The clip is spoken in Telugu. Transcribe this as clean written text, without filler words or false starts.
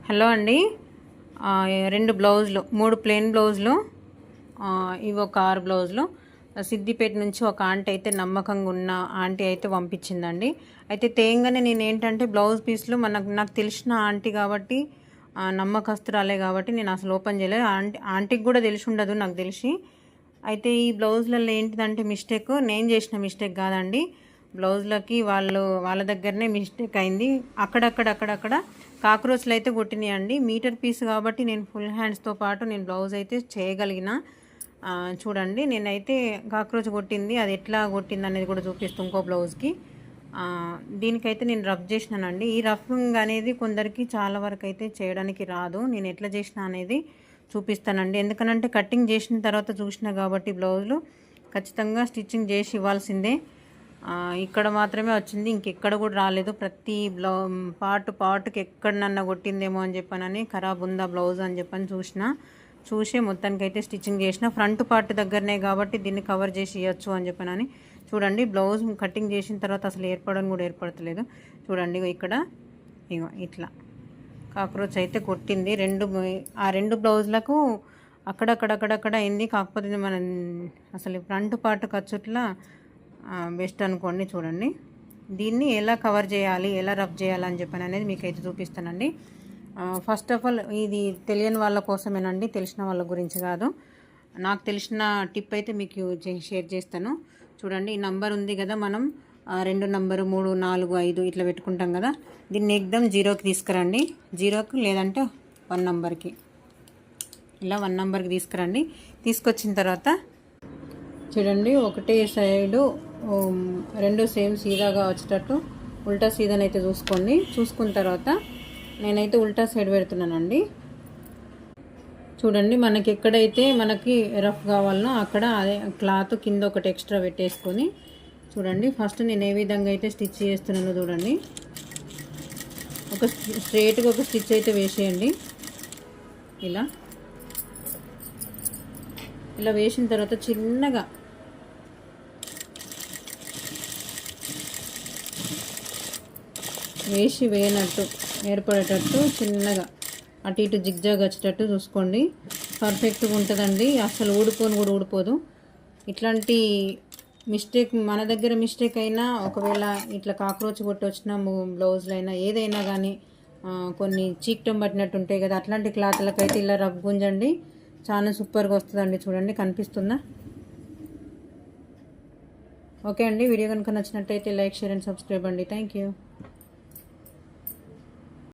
హలో అండి. 2 బ్లౌజులు, 3 ప్లెయిన్ బ్లౌజులు, ఇవి ఒక 6 బ్లౌజులు సిద్దిపేట నుంచి ఒక ఆంటీ అయితే నమ్మకంగా ఉన్న ఆంటీ అయితే పంపించిందండి. అయితే తేంగానే నేనేంటంటే బ్లౌజ్ పీస్లు నాకు తెలిసిన ఆంటీ కాబట్టి, నమ్మకస్తురాలే కాబట్టి నేను అసలు ఓపెన్ చేయలేదు. ఆంటీకి కూడా తెలిసి ఉండదు నాకు తెలిసి. అయితే ఈ బ్లౌజులలో ఏంటిదంటే మిస్టేక్, నేను చేసిన మిస్టేక్ కాదండి. బ్లౌజులకి వాళ్ళ దగ్గరనే మిస్టేక్ అయింది. అక్కడక్కడ కాక్రోచ్లు అయితే కొట్టినాయండి. మీటర్ పీస్ కాబట్టి నేను ఫుల్ హ్యాండ్స్తో పాటు నేను బ్లౌజ్ అయితే చేయగలిగిన. చూడండి, నేనైతే కాక్రోచ్ కొట్టింది, అది ఎట్లా కొట్టింది అనేది కూడా చూపిస్తాను ఇంకో బ్లౌజ్కి. దీనికైతే నేను రఫ్ చేసినానండి. ఈ రఫింగ్ అనేది కొందరికి చాలా వరకు అయితే చేయడానికి రాదు. నేను ఎట్లా చేసిన అనేది చూపిస్తానండి. ఎందుకనంటే కటింగ్ చేసిన తర్వాత చూసిన కాబట్టి బ్లౌజులు ఖచ్చితంగా స్టిచ్చింగ్ చేసి ఇవ్వాల్సిందే. ఇక్కడ మాత్రమే వచ్చింది, ఇంకెక్కడ కూడా రాలేదు. ప్రతి పార్ట్కి ఎక్కడనన్నా కొట్టిందేమో అని చెప్పానని, ఖరాబ్ ఉందా బ్లౌజ్ అని చెప్పని చూసి మొత్తానికైతే స్టిచ్చింగ్ చేసిన. ఫ్రంట్ పార్ట్ దగ్గరనే కాబట్టి దీన్ని కవర్ చేసి ఇవ్వచ్చు అని చెప్పానని. చూడండి, బ్లౌజ్ కటింగ్ చేసిన తర్వాత అసలు ఏర్పడని కూడా ఏర్పడతలేదు. చూడండి, ఇక్కడ ఇట్లా కాక్రోచ్ అయితే కొట్టింది. ఆ రెండు బ్లౌజులకు అక్కడక్కడ అయింది. కాకపోతే మన అసలు ఫ్రంట్ పార్ట్ ఖర్చుట్లా బెస్ట్ అనుకోండి. చూడండి, దీన్ని ఎలా కవర్ చేయాలి, ఎలా రబ్ చేయాలి అని చెప్పని అనేది మీకైతే చూపిస్తానండి. ఫస్ట్ ఆఫ్ ఆల్ ఇది తెలియని వాళ్ళ కోసమేనండి, తెలిసిన వాళ్ళ గురించి కాదు. నాకు తెలిసిన టిప్ అయితే మీకు షేర్ చేస్తాను. చూడండి, ఈ నంబర్ ఉంది కదా, మనం 2 నంబరు 3 4 5 ఇట్లా పెట్టుకుంటాం కదా, దీన్ని ఎగ్దమ్ 0కి తీసుకురండి. 0కి లేదంటే 1 నంబర్కి, ఇలా 1 నంబర్కి తీసుకురండి. తీసుకొచ్చిన తర్వాత చూడండి, ఒకటే సైడు 2 సేమ్ సీదాగా వచ్చేటట్టు ఉల్టా సీదానైతే చూసుకోండి. చూసుకున్న తర్వాత నేనైతే ఉల్టా సైడ్ పెడుతున్నానండి. చూడండి, మనకి ఎక్కడైతే మనకి రఫ్ కావాలనో అక్కడ అదే క్లాత్ కింద ఒకటి ఎక్స్ట్రా పెట్టేసుకొని, చూడండి ఫస్ట్ నేను ఏ విధంగా అయితే స్టిచ్ చేస్తున్నానో చూడండి. ఒక స్ట్రైట్గా ఒక స్టిచ్ అయితే వేసేయండి. ఇలా వేసిన తర్వాత చిన్నగా వేయనట్టు ఏర్పడేటట్టు చిన్నగా అటు ఇటు జిగ్జాగ్ వచ్చేటట్టు చూసుకోండి. పర్ఫెక్ట్గా ఉంటుందండి, అసలు ఊడిపోదు. ఇట్లాంటి మిస్టేక్ మన దగ్గర మిస్టేక్ అయినా, ఒకవేళ ఇట్లా కాక్రోచ్ కొట్టి వచ్చిన బ్లౌజులు అయినా ఏదైనా కానీ కొన్ని చీక్టం పట్టినట్టు ఉంటాయి కదా, అట్లాంటి క్లాత్లకైతే ఇలా రబ్ గుంజండి, చాలా సూపర్గా వస్తుందండి. చూడండి, కనిపిస్తుందా? ఓకే అండి, వీడియో కనుక నచ్చినట్టయితే లైక్, షేర్ అండ్ సబ్స్క్రైబ్ అండి. Thank you.